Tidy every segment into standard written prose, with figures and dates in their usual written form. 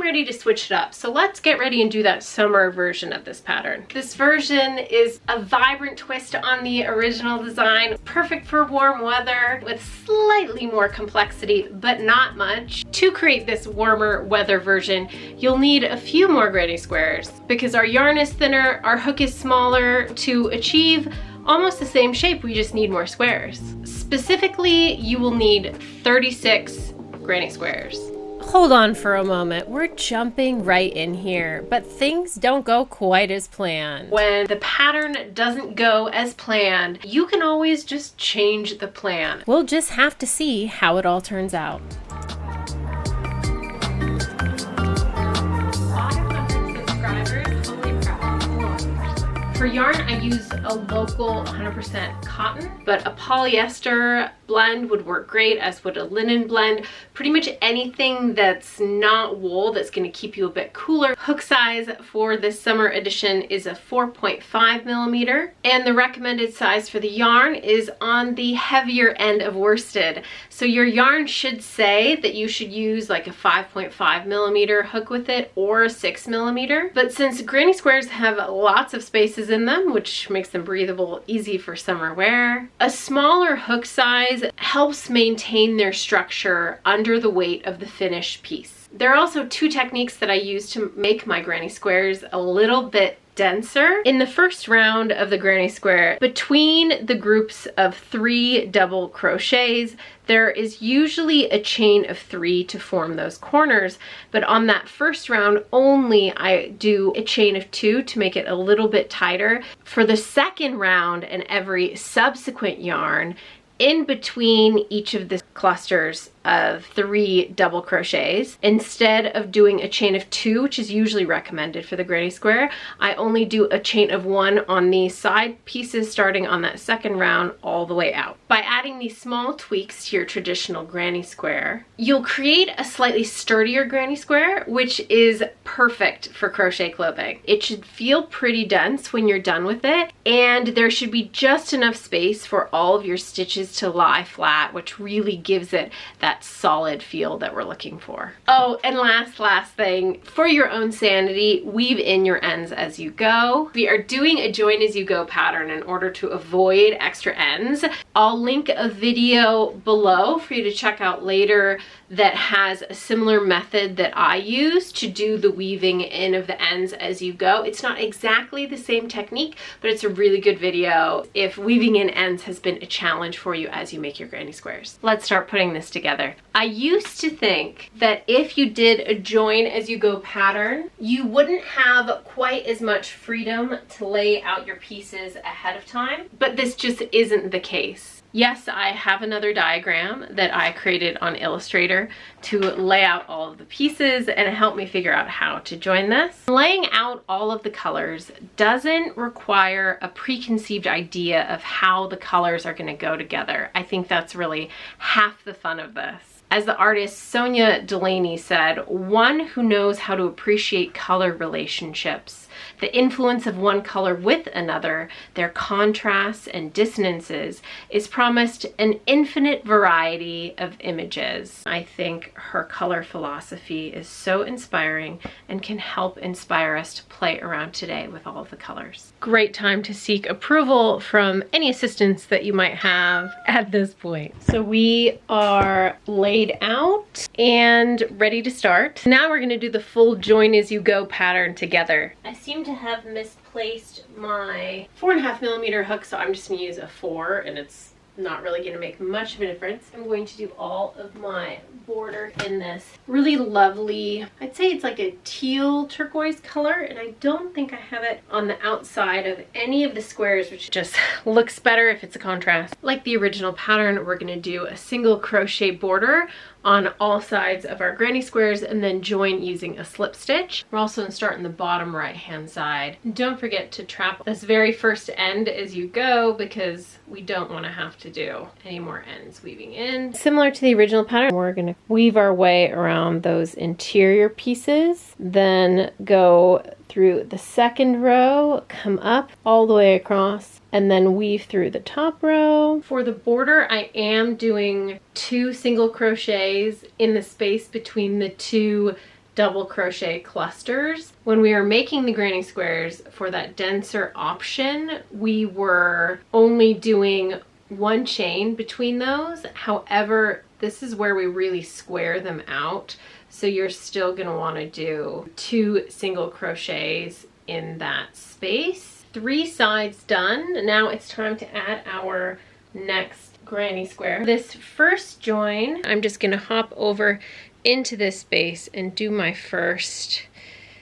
ready to switch it up. So let's get ready and do that summer version of this pattern. This version is a vibrant twist on the original design, perfect for warm weather with slightly more complexity, but not much. To create this warmer weather version, you'll need a few more granny squares because our yarn is thinner, our hook is smaller. To achieve almost the same shape, we just need more squares. Specifically, you will need 36 granny squares. Hold on for a moment, we're jumping right in here, but things don't go quite as planned. When the pattern doesn't go as planned, you can always just change the plan. We'll just have to see how it all turns out. 500 subscribers, holy crap. For yarn, I use a local 100% cotton, but a polyester blend would work great, as would a linen blend. Pretty much anything that's not wool that's going to keep you a bit cooler. Hook size for this summer edition is a 4.5 millimeter, and the recommended size for the yarn is on the heavier end of worsted. So your yarn should say that you should use like a 5.5 millimeter hook with it or a 6 millimeter. But since granny squares have lots of spaces in them, which makes them breathable, easy for summer wear, a smaller hook size helps maintain their structure under the weight of the finished piece. There are also two techniques that I use to make my granny squares a little bit denser. In the first round of the granny square, between the groups of 3 double crochets, there is usually a chain of 3 to form those corners, but on that first round only I do a chain of 2 to make it a little bit tighter. For the second round and every subsequent yarn, in between each of the clusters of 3 double crochets, instead of doing a chain of 2, which is usually recommended for the granny square, I only do a chain of 1 on the side pieces starting on that second round all the way out. By adding these small tweaks to your traditional granny square, you'll create a slightly sturdier granny square, which is perfect for crochet clothing. It should feel pretty dense when you're done with it, and there should be just enough space for all of your stitches to lie flat, which really gives it that solid feel that we're looking for. Oh, and last thing, for your own sanity, weave in your ends as you go. We are doing a join as you go pattern in order to avoid extra ends. I'll link a video below for you to check out later that has a similar method that I use to do the weaving in of the ends as you go. It's not exactly the same technique, but it's a really good video if weaving in ends has been a challenge for you as you make your granny squares. Let's start putting this together. I used to think that if you did a join as you go pattern, you wouldn't have quite as much freedom to lay out your pieces ahead of time, but this just isn't the case. Yes, I have another diagram that I created on Illustrator to lay out all of the pieces and help me figure out how to join this. Laying out all of the colors doesn't require a preconceived idea of how the colors are going to go together. I think that's really half the fun of this. As the artist Sonia Delaney said, one who knows how to appreciate color relationships, the influence of one color with another, their contrasts and dissonances, is promised an infinite variety of images. I think her color philosophy is so inspiring and can help inspire us to play around today with all of the colors. Great time to seek approval from any assistance that you might have at this point. So we are laid out and ready to start. Now we're going to do the full join as you go pattern together. I seem to have misplaced my 4.5 millimeter hook, so I'm just going to use a 4, and it's not really going to make much of a difference. I'm going to do all of my border in this really lovely, I'd say it's like a teal turquoise color, and I don't think I have it on the outside of any of the squares, which just looks better if it's a contrast. Like the original pattern, we're going to do a single crochet border on all sides of our granny squares and then join using a slip stitch. We're also going to start in the bottom right hand side. And don't forget to trap this very first end as you go, because we don't want to have to do any more ends weaving in. Similar to the original pattern, we're going to weave our way around those interior pieces, then go through the second row, come up all the way across, and then weave through the top row. For the border, I am doing 2 single crochets in the space between the 2 double crochet clusters. When we were making the granny squares for that denser option, we were only doing one chain between those. However, this is where we really square them out. So you're still gonna wanna do 2 single crochets in that space. 3 sides done. Now it's time to add our next granny square. This first join, I'm just gonna hop over into this space and do my first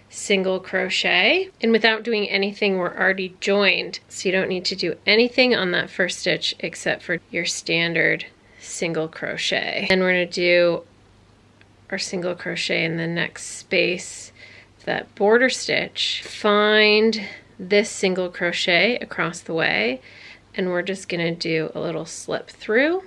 single crochet. And without doing anything, we're already joined. So you don't need to do anything on that first stitch except for your standard single crochet. And we're gonna do our single crochet in the next space, that border stitch. Find this single crochet across the way, and we're just gonna do a little slip through,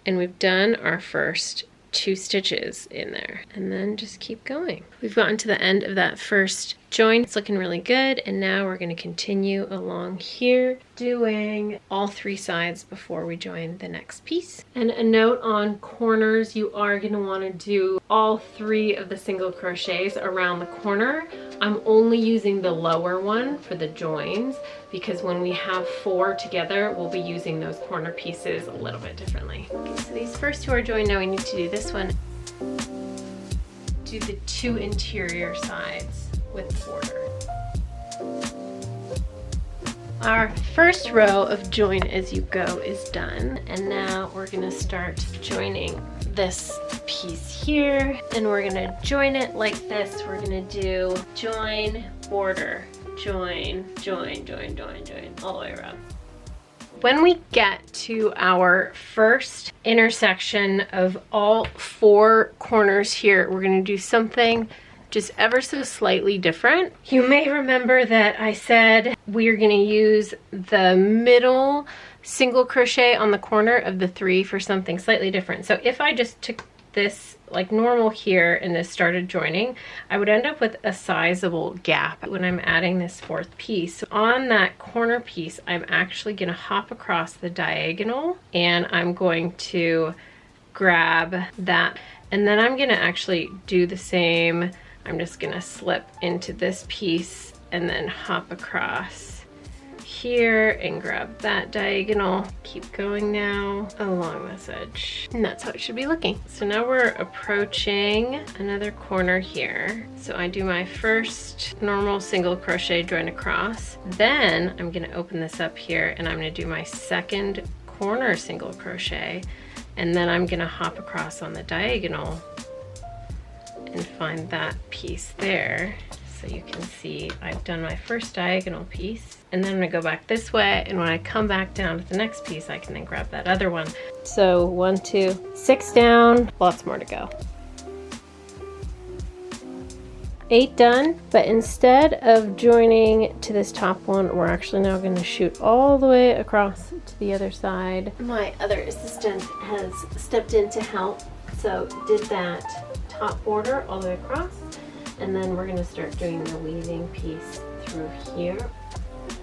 and we've done our first 2 stitches in there, and then just keep going. We've gotten to the end of that first join. It's looking really good, and now we're going to continue along here doing all 3 sides before we join the next piece. And a note on corners, you are going to want to do all 3 of the single crochets around the corner. I'm only using the lower one for the joins because when we have 4 together, we'll be using those corner pieces a little bit differently. Okay, so these first 2 are joined. Now we need to do this one. Do the 2 interior sides with border. Our first row of join as you go is done, and now we're gonna start joining this piece here, and we're gonna join it like this. We're gonna do join, border, join, join, join, join, join, all the way around. When we get to our first intersection of all 4 corners here, we're gonna do something just ever so slightly different. You may remember that I said we're gonna use the middle single crochet on the corner of the 3 for something slightly different. So if I just took this like normal here and this started joining, I would end up with a sizable gap when I'm adding this 4th piece. So on that corner piece, I'm actually gonna hop across the diagonal, and I'm going to grab that, and then I'm gonna actually do the same. I'm just gonna slip into this piece and then hop across here and grab that diagonal. Keep going now along this edge. And that's how it should be looking. So now we're approaching another corner here. So I do my first normal single crochet, join across. Then I'm gonna open this up here and I'm gonna do my second corner single crochet. And then I'm gonna hop across on the diagonal and find that piece there. So you can see I've done my first diagonal piece, and then I'm gonna go back this way, and when I come back down to the next piece, I can then grab that other one. So 1, 2, 6 down, lots more to go. 8 done, but instead of joining to this top one, we're actually now gonna shoot all the way across to the other side. My other assistant has stepped in to help, so did that top border all the way across, and then we're gonna start doing the weaving piece through here.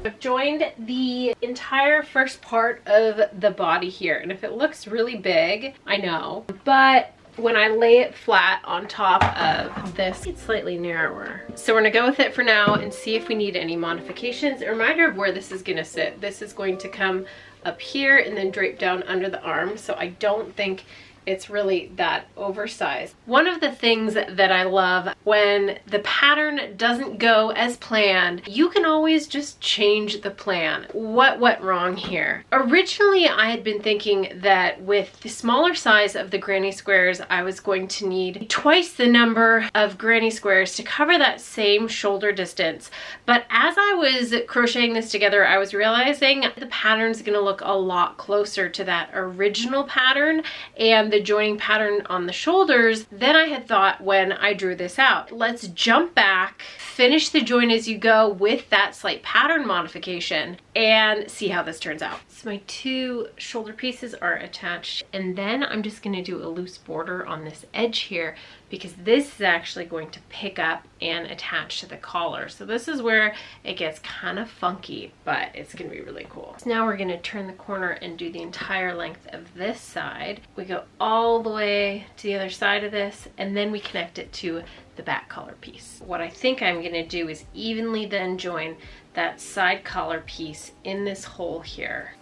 I've joined the entire first part of the body here, and if it looks really big, I know, but when I lay it flat on top of this, it's slightly narrower. So we're gonna go with it for now and see if we need any modifications. A reminder of where this is gonna sit. This is going to come up here and then drape down under the arm, so I don't think it's really that oversized. One of the things that I love when the pattern doesn't go as planned, you can always just change the plan. What went wrong here? Originally, I had been thinking that with the smaller size of the granny squares, I was going to need twice the number of granny squares to cover that same shoulder distance. But as I was crocheting this together, I was realizing the pattern's gonna look a lot closer to that original pattern and the joining pattern on the shoulders than I had thought when I drew this out. Let's jump back, finish the join as you go with that slight pattern modification, and see how this turns out. So my 2 shoulder pieces are attached, and then I'm just gonna do a loose border on this edge here because this is actually going to pick up and attach to the collar. So this is where it gets kind of funky, but it's gonna be really cool. So now we're gonna turn the corner and do the entire length of this side. We go all the way to the other side of this, and then we connect it to the back collar piece. What I think I'm gonna do is evenly then join that side collar piece in this hole here.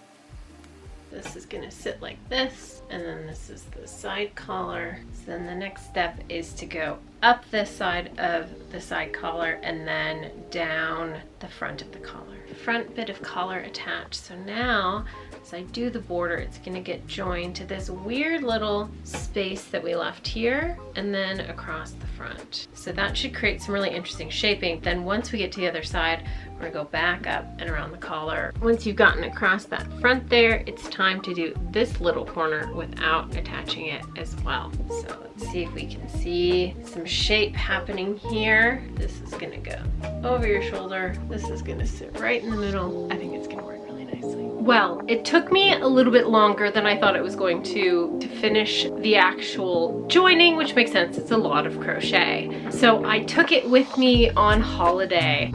This is gonna sit like this, and then this is the side collar. So then the next step is to go up this side of the side collar and then down the front of the collar. Front bit of collar attached. So now, as I do the border, it's gonna get joined to this weird little space that we left here and then across the front. So that should create some really interesting shaping. Then once we get to the other side, we're gonna go back up and around the collar. Once you've gotten across that front there, it's time to do this little corner without attaching it as well. So let's see if we can see some shape happening here. This is gonna go over your shoulder. This is gonna sit right in the middle. I think it's gonna work really nicely. Well, it took me a little bit longer than I thought it was going to finish the actual joining, which makes sense. It's a lot of crochet. So I took it with me on holiday.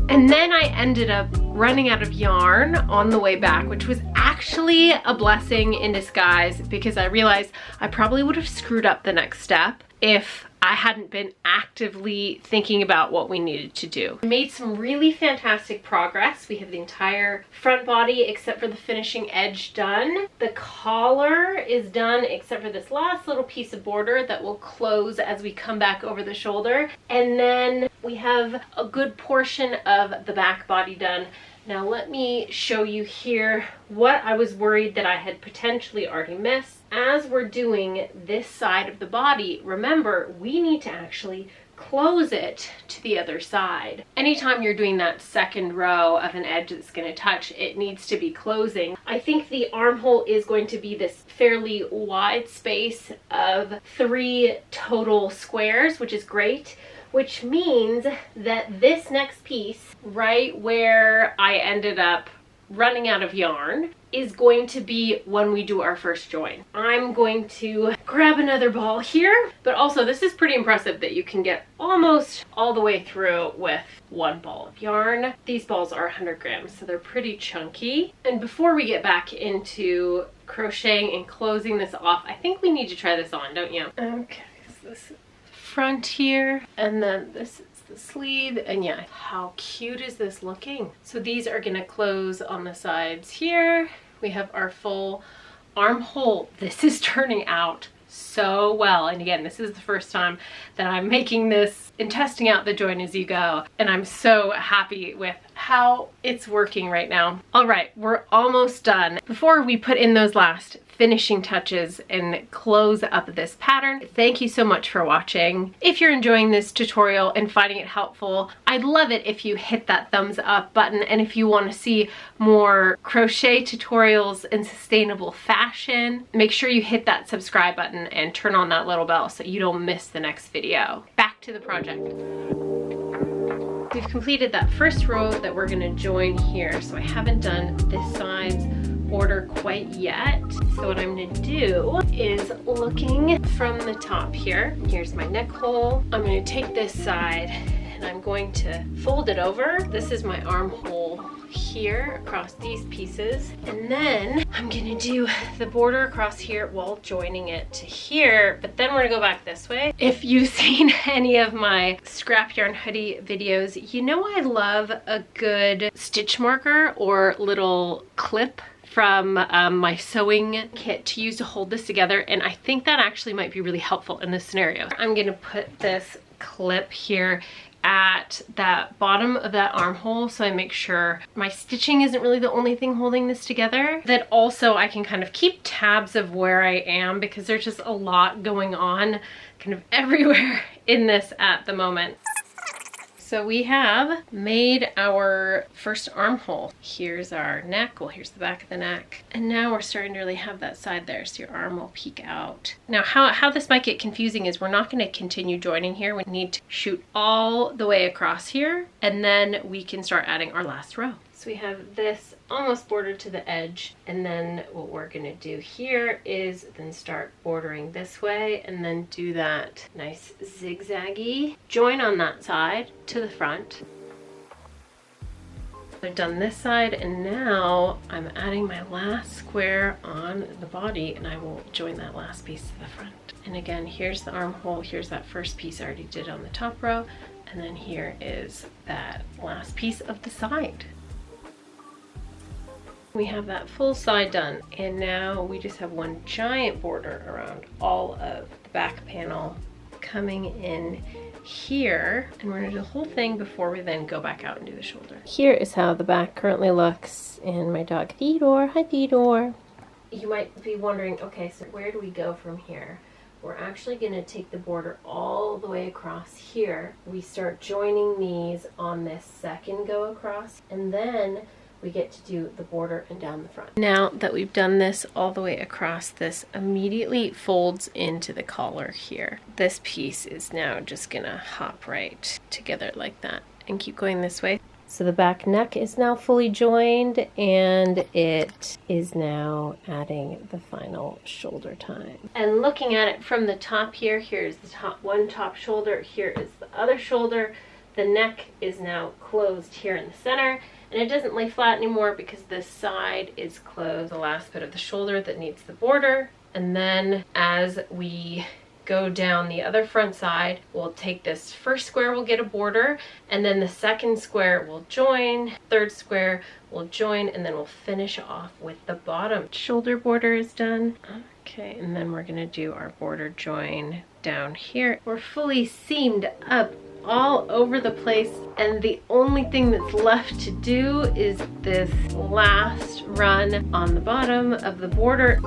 And then I ended up running out of yarn on the way back, which was actually a blessing in disguise because I realized I probably would have screwed up the next step if I hadn't been actively thinking about what we needed to do. We made some really fantastic progress. We have the entire front body except for the finishing edge done. The collar is done except for this last little piece of border that will close as we come back over the shoulder. And then we have a good portion of the back body done. Now let me show you here what I was worried that I had potentially already missed. As we're doing this side of the body, remember, we need to actually close it to the other side. Anytime you're doing that second row of an edge that's going to touch, it needs to be closing. I think the armhole is going to be this fairly wide space of 3 total squares, which is great. Which means that this next piece, right where I ended up running out of yarn, is going to be when we do our first join. I'm going to grab another ball here, but also this is pretty impressive that you can get almost all the way through with 1 ball of yarn. These balls are 100 grams, so they're pretty chunky. And before we get back into crocheting and closing this off, I think we need to try this on, don't you? Okay, so this is front here, and then this is the sleeve, and yeah, how cute is this looking? So these are gonna close on the sides here. We have our full armhole. This is turning out so well, and again, this is the first time that I'm making this and testing out the join as you go, and I'm so happy with how it's working right now. All right, we're almost done. Before we put in those last finishing touches and close up this pattern, thank you so much for watching. If you're enjoying this tutorial and finding it helpful, I'd love it if you hit that thumbs up button, and if you want to see more crochet tutorials and sustainable fashion, make sure you hit that subscribe button and turn on that little bell so you don't miss the next video. Back to the project. We've completed that first row that we're going to join here, so I haven't done this side's border quite yet. So what I'm going to do is, looking from the top here, here's my neck hole. I'm going to take this side and I'm going to fold it over. This is my armhole here across these pieces, and then I'm gonna do the border across here while joining it to here, but then we're gonna go back this way. If you've seen any of my scrap yarn hoodie videos, you know I love a good stitch marker or little clip from my sewing kit to use to hold this together, and I think that actually might be really helpful in this scenario. I'm gonna put this clip here at that bottom of that armhole so I make sure my stitching isn't really the only thing holding this together. That also I can kind of keep tabs of where I am, because there's just a lot going on kind of everywhere in this at the moment. So So we have made our first armhole. Here's our neck. Well, here's the back of the neck. And now we're starting to really have that side there, so your arm will peek out. Now how this might get confusing is we're not going to continue joining here. We need to shoot all the way across here, and then we can start adding our last row. So we have this almost bordered to the edge, and then what we're going to do here is then start bordering this way, and then do that nice zigzaggy join on that side to the front. I've done this side, and now I'm adding my last square on the body, and I will join that last piece to the front. And again, here's the armhole, here's that first piece I already did on the top row, and then here is that last piece of the side. We have that full side done, and now we just have one giant border around all of the back panel coming in here, and we're gonna do the whole thing before we then go back out and do the shoulder. Here is how the back currently looks, and my dog Theodore. Hi Theodore. You might be wondering, okay, so where do we go from here? We're actually going to take the border all the way across here. We start joining these on this second go across, and then we get to do the border and down the front. Now that we've done this all the way across, this immediately folds into the collar here. This piece is now just gonna hop right together like that and keep going this way. So the back neck is now fully joined, and it is now adding the final shoulder time. And looking at it from the top here, here's the one top shoulder, here is the other shoulder. The neck is now closed here in the center, and it doesn't lay flat anymore because this side is closed. The last bit of the shoulder that needs the border, and then as we go down the other front side, we'll take this first square, we'll get a border, and then the second square will join, third square will join, and then we'll finish off with the bottom. Shoulder border is done. Okay, and then we're gonna do our border join down here. We're fully seamed up all over the place, and the only thing that's left to do is this last run on the bottom of the border.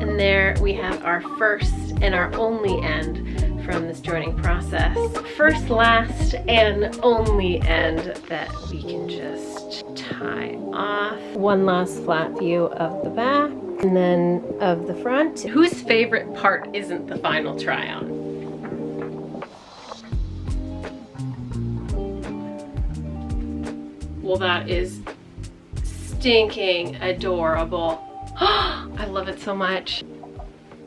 And there we have our first and our only end from this joining process. First, last, and only end that we can just tie off. One last flat view of the back, and then of the front. Whose favorite part isn't the final try on? Well, that is stinking adorable. I love it so much.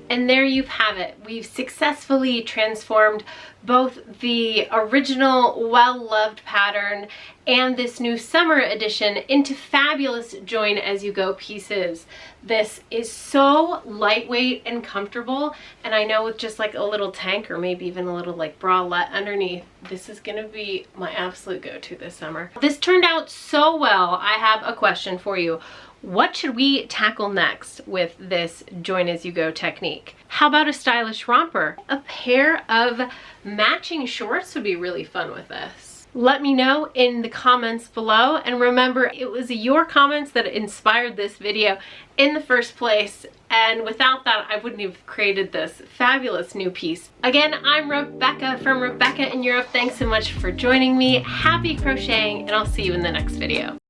And there you have it. We've successfully transformed both the original well-loved pattern and this new summer edition into fabulous join as you go pieces. This is so lightweight and comfortable, and I know with just like a little tank or maybe even a little like bralette underneath, this is gonna be my absolute go-to this summer. This turned out so well. I have a question for you. What should we tackle next with this join as you go technique? How about a stylish romper? A pair of matching shorts would be really fun with this. Let me know in the comments below, and remember, it was your comments that inspired this video in the first place, and without that I wouldn't have created this fabulous new piece. Again, I'm Rebecca from Rebecca in Europe. Thanks so much for joining me. Happy crocheting, and I'll see you in the next video.